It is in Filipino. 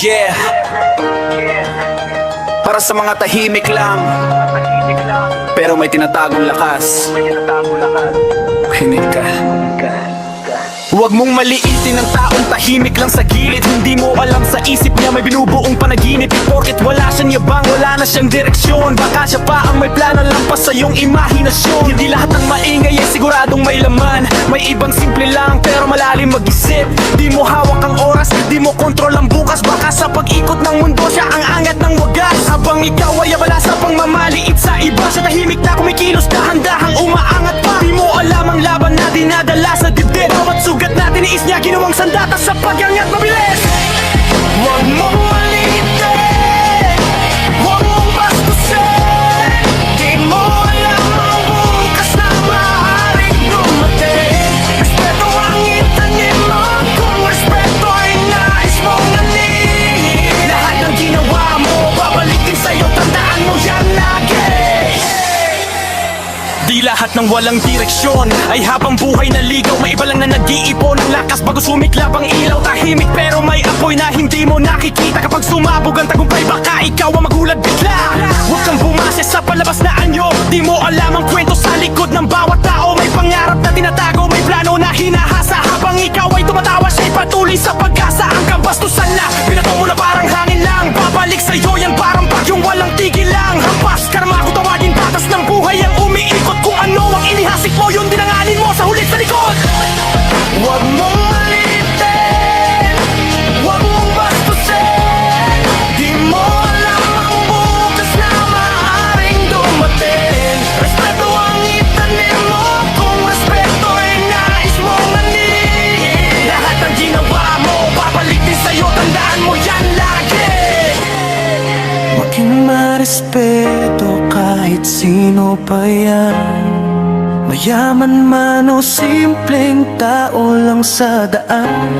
Yeah. Para sa mga tahimik lang, pero may tinatagong lakas. Makinig ka. Huwag mong maliitin ang taong tahimik lang sa gilid. Hindi mo alam sa isip niya may binubuong panaginip. Porket wala siyang yabang, wala na siyang direksyon. Baka siya pa ang may plano lampas sa iyong imahinasyon. Hindi lahat ng maingay ay siguradong may laman. May ibang simple lang pero malalim mag-isip. Di mo hawak ang oras, di mo kontrol ang bukas. Baka sa pag-ikot ng mundo siya ang angat ng wagas. Habang ikaw ay abala sa pangmamaliit sa iba, siya tahimik na kumikilos, dahan-dahang umaangat pa. Di mo alam ang laban na dinadala sa dibdib. Bawat sugat na tiniis niya ginawang sandata sa pag-angat mabilis. Huwag mong maliitin, huwag mong bastusin. Di mo alam ang bukas na maaaring dumating. Respeto ang itanim mo kung respeto ay nais mong anihin. Lahat ng ginawa mo babalik din sa'yo, tandaan mo yan lagi. Di lahat ng walang direksyon ay habang buhay na ligaw. May iba lang na nag-iipon ng lakas bago sumiklab ang ilaw. Tahimik pero may apoy na hindi mo nakikita. Kapag sumabog ang tagumpay baka ikaw ang magulat bigla. Huwag kang bumase sa palabas na anyo. Di mo alam ang kwento sa likod ng bawat tao. May pangarap na tinatago, may plano na hinahasa. Habang ikaw ay tumatawa siya'y patuloy sa pag-asa. Ang kabastusan na binato mo na parang hangin lang. Babalik sa'yo yan parang bagyong walang tigil lang. Hampas, karma ko tawagin, batas ng buhay ang umiikot. Kung ano ang inihasik mo, yun dinanganin mo sa hulit sa likod. Huwag mong maliitin, huwag mong bastusin. Di mo alam ang bukas na maaaring dumating. Respeto ang itanim mo kung respeto ay nais mong anihin. Lahat ng ginawa mo babalik din sa'yo, tandaan mo yan lagi. Maging marespeto kahit sino pa yan. Mayaman man o simpleng tao lang sa daan.